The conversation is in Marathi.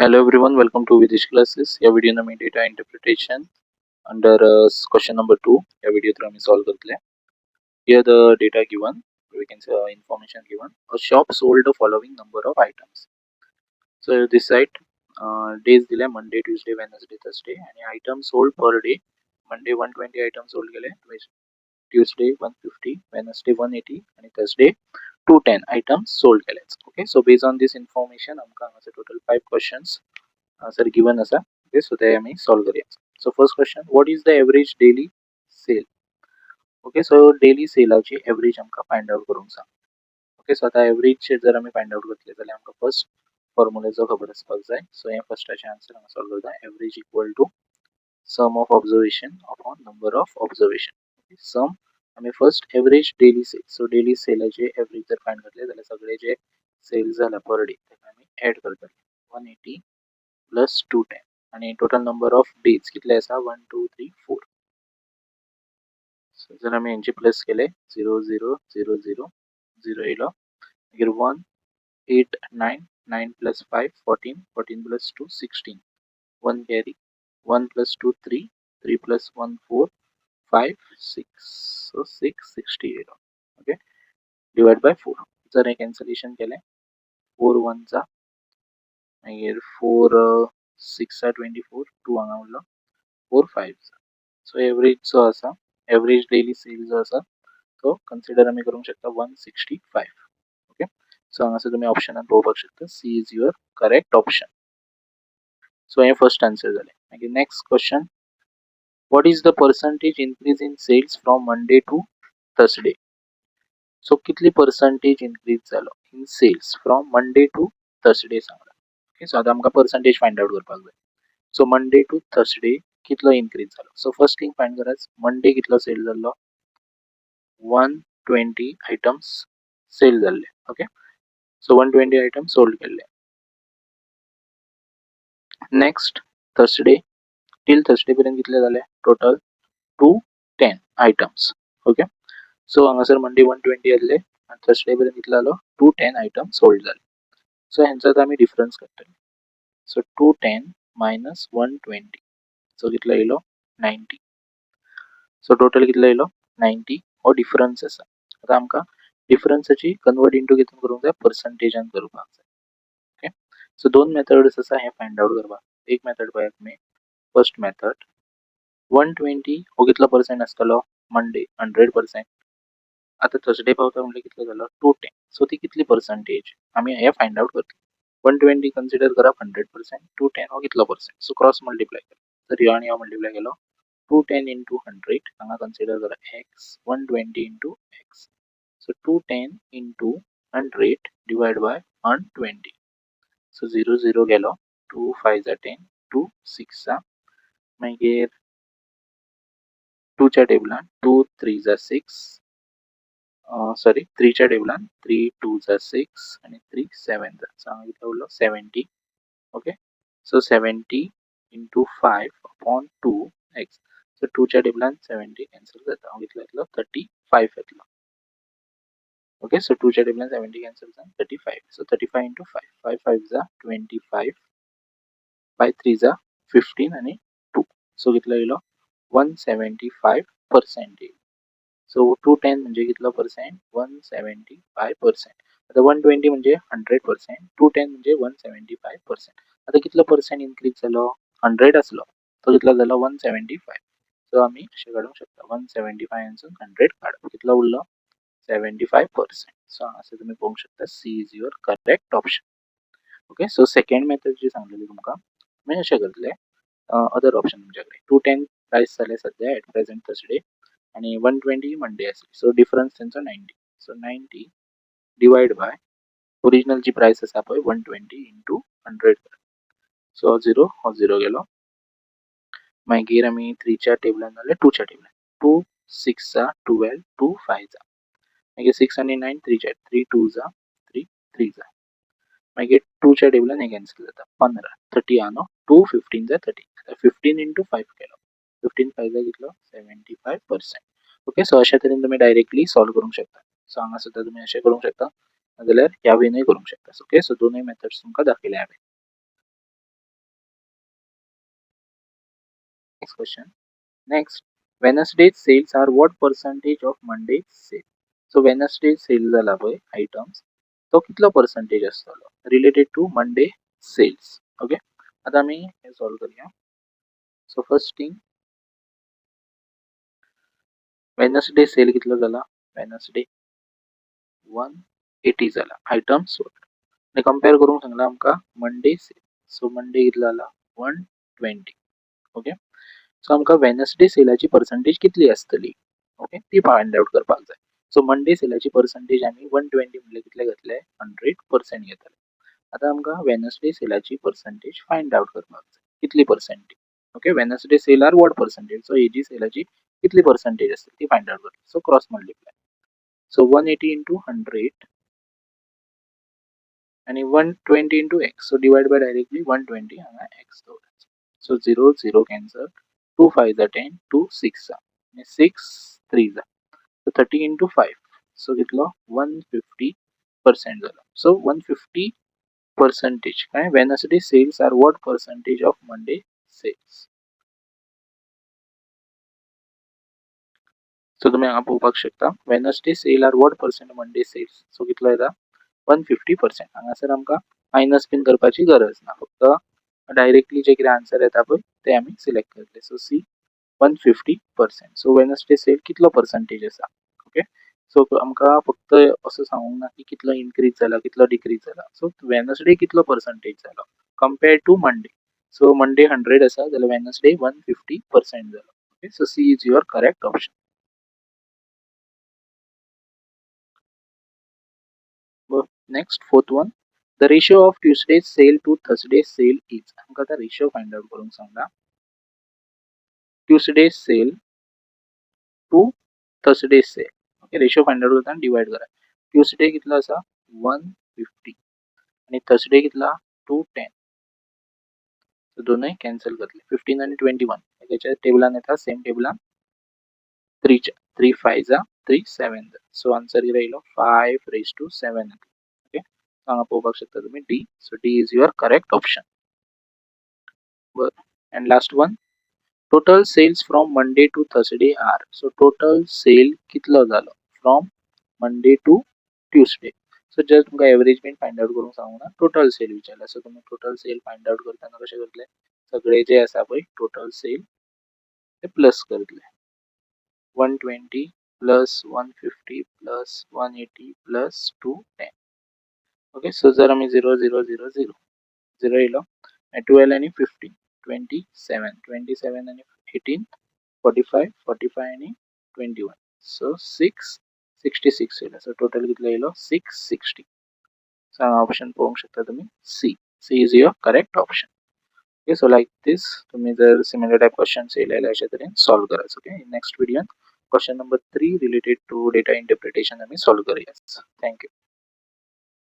Hello everyone, welcome to Vidish classes. या video में data interpretation under question number 2 या video थ्रू आम्ही solve करतले. Here the data given, we can say information given. A shop sold the following number of items. So this site days दिले Monday, Tuesday, Wednesday, Thursday आणि items sold per day. Monday 120 items sold केले, Tuesday 150, Wednesday 180 आणि Thursday 210 items sold केले. Okay, so based on this information आमका हांगासर total 5 questions sir given असा. Okay, so they आम्ही solve करूया. So first question, what is the average daily sale? Okay, so daily saleची average आमका find out करून सांग. Okay, so आता average जर आम्ही find out करतले जाल्यार आमका first formula जो खबर असपाक जाय. So या फर्स्टाचे आन्सर हांगा solve करता. Average equal to sum of observation upon number of observation. Okay, sum आम्ही first average daily sale. So daily सेलाचे एवरेज जर फाइंड करतले जाल्यार सगळे जे सेल जाला पर डे ताका आम्ही ऍड करतले. 180 प्लस 210 आणि टोटल नंबर ऑफ डेज कितले आसा 1 2 3 4. सो जर आम्ही यांचे प्लस केले 0 0 0 0 0 येलो मागीर 1 8 9 9 plus 5 14 14 plus 2 16 1 carry 1 plus 2 3 3 plus 1 4 5 6. So 660. Okay, divide by 4. जर cancellation केले 4 1 चा मागीर 4 6 चा 24 2 हांगा उरलो 4 5 चा. सो एवरेज जो आसा एवरेज डेली सेल जो आसा तो कन्सिडर आम्ही करूंक शकता 165. ओके, सो हांगासर तुम्ही ऑप्शनान पळोवपाक शकता C is your correct option. So हे फर्स्ट आन्सर जाले. मागीर next question, what is the percentage increase in sales from Monday to Thursday? So कितली percentage increase झालो in sales from Monday to Thursday सांगला. Okay, so आता आमका percentage find out करपाक जाय. So Monday to Thursday कितलो increase झालो. So first thing find कराच Monday कितलो सेल झालो 120 items सेल झाले. Okay, so 120 items sold केले. Next Thursday till Thursday पर्यंत कितले झाले टोटल 210 items. ओके, सो हांगासर मंडे 120 आसले आणि थर्सडे पर्यंत कितले जालो 210 items सोल्ड झाले. सो हेंचो आमी डिफरन्स काडटले. सो 210 मायनस 120 सो कितलो येयलो 90. सो टोटल कितलो येयलो 90 हो डिफरन्स आसा. आता आमकां डिफरन्साची कन्वर्ट इंटू कितून करूंक जाय पर्संटेजान करपाक जाय. ओके, सो दोन मेथड्स आसा हे फाइंड आउट करपाक. एक मेथड पळया तुमी, फर्स्ट मेथड 120 हो कितलो पर्सेंट आसतलो मंडे 100%. आता थर्सडे पावता म्हणजे कितलो झालो 210. सो ती कितली पर्सेंटेज आम्ही हे फाइंड आउट करतले. 120 कन्सिडर करप 100%, 210 हो कितलो पर्सेंट. सो क्रॉस मल्टिप्लाय केलो तर ह्यो आणि ह्यो मल्टिप्लाय केलो 210 इंटू 100 हांगा कन्सिडर करा x 120 into x. So 210 into 100 divide by 120. So 0 0 गेलो 2 5 जा 10 2 6 जा मागीर 2 च्या टेबलान 2 3 जा 6 सॉरी 3 च्या टेबलान 3 2 जा 6 आणि 3 7 जा. सो हांगा कितलो उरलो 70. Okay, so 70 into 5 upon 2 x. So 2 च्या टेबलान 70 कॅन्सल जाता. हांगा कितलो येतलो 35 येतलो. ओके, सो 2 च्या टेबलान 70 कॅन्सल जावन 35. सो 35 इंटू 5 5 5 जा 25 5 3 जा 15 आणि 2. सो कितलो येयलो 175%. सो 210 म्हणजे कितलो पर्सेंट 175%. आता 120 म्हणजे 100%, 210 म्हणजे 175%. आता कितलो पर्सेंट इन्क्रीज झालो 100 आसलो तो कितलो झालो 175. सो आम्ही अशें काडूंक शकता 175 हांसून 100 काडप कितलो उरलो 75%. सो हांगासर तुमी पळोवंक शकता C is your correct option. Okay, so second method जी सांगलेली तुमकां तुमी अशें करतले अदर ऑप्शन तुमच्या कडेन 210 प्राइस जाले सध्या एट प्रेझेंट थर्सडे आणि 120 मंडे आसली. सो डिफरन्स त्यांचो 90. सो 90 डिवाइड बाय ओरिजिनल जी प्राइस आसा पळय 120 इंटू 100. सो 0 हो 0 गेलो मागीर आमी 3 च्या टेबलान जाल्यार 2 च्या टेबलान 2 6 जा 12 2 5 जा मागीर 6 आणि 9 3 च्या 3 2 जा 3 3 जा मागीर 2 च्या टेबलान हे कॅन्सल जाता 15 30 हा न्हू 2 15 जा 30. 15 इंटू 5 केलो 15 5 जा कितलो 75%. ओके, सो अशा तरेन तुम्ही डायरेक्टली सॉल्व करूंक शकता. सो हांगा सुद्दां तुम्ही अशें करूंक शकता नाजाल्यार ह्या वेनूय करूंक शकता. ओके, सो दोनूय मेथड्स तुमकां दाखयले हांवें. Next question. Next, Wednesday sales are what percentage of Monday sale. So Wednesday sale जाला पळय आयटम्स, तो कितलो पर्सेंटेज आसतलो related to Monday sales. Okay, आता आमी हे सॉल्व करूया. So first thing, Wednesday sale कितलो जाला, वेनसडे 180 जाला आयटम्स आणि कंपेअर करून सांगला आमका मंडे सेल. सो मंडे कितलो जाला 120. ओके, सो आमका वेनसडे सेलाची पर्सेंटेज कितली आसतली, ओके, ती फाइंड आउट करपाक जाय. सो मंडे सेलाची पर्सेंटेज आमी 120 म्हणले कितले घेतले, 100% घेतले. आता आमका वेनसडे सेलाची पर्सेंटेज फाइंड आउट करपाक जाय, कितली percentage. Okay, Wednesday sale are what percentage, so एजी सेलाची कितली पर्सेंटेज असते ती फाइंड आउट करता. So cross multiply. So 180 into 100 आणि 120 into x. So divide by directly 120 हांगा x दवरायचो. So 0 0 cancel, 2 5 जा 10, 2 6 जा आणि 6 3 जा. So 30 into 5. So कितलो 150% झाला. So 150% काय Wednesday sales are what percentage of Monday sales. So तुम्ही हांगा पळोवपाक शकता Wednesday sale are what percent Monday sales. So कितलो येता 150%. हांगासर आमकां मायनस बीन करपाची गरज ना, फक्त डायरेक्टली जे कितें आन्सर येता पळय ते आमी सिलेक्ट करतले. So C 150%. So Wednesday sale कितलो पर्सेंटेज आसा. ओके, सो आमकां फक्त असं सांगूंक ना की कितलो इन्क्रीज जाला कितलो डिक्रीज जाला. सो वेनसडे कितलो पर्सेंटेज जालो compared to Monday. So Monday 100 आसा जाल्यार वेनसडे 150% जालो. Okay, so C is your correct option. Next fourth one, the ratio of Tuesday's sale to Thursday's sale is. आमकां आता रेशियो फाइंड आउट करूंक सांगला. Tuesday's sale to Thursday's sale. Okay, ratio find out करता डिवाइड करा. ट्यूसडे कितलो आसा 150 आणि थर्सडे कितला 210. सो दोनूय कॅन्सल करतले. 15 आणि 21 त्याच्या टेबलान येता सेम टेबलान 3 च्या 3 5 जा 3 7 जा. सो आन्सर कितें येयलो 5 raised to 7. ओके, हांगा पळोवपाक शकता तुम्ही D. So D is your correct option. And last one, total sales from Monday to Thursday are. So total sale कितलो जालो from Monday to Tuesday. So just तुमका एवरेज बीन फाइंड आउट करूंक सांगू ना, टोटल सेल विचारला. सो तुम्ही टोटल सेल फाइंड आउट करताना कशें करतले, सगळे जे आसा पळय टोटल सेल ते प्लस करतले. 120 plus 150 plus 180 plus 210. Okay, so जर आम्ही 0 0 0 0 0 येयलो 12 आणि 15 27 27 आणि 18 45 45 आणि 21. सो 666 येयलो. सो टोटल कितलो येयलो 660. सो हांगा ऑप्शन पळोवंक शकता तुम्ही C. C is your correct option. Okay, so like this तुम्ही जर सिमिलर टाइप क्वेश्चन्स येयलेले अशा तरेन सॉल्व करायचं. ओके, नेक्स्ट व्हिडिओन question number 3 related to data interpretation आम्ही सॉल्व करूया. थँक्यू.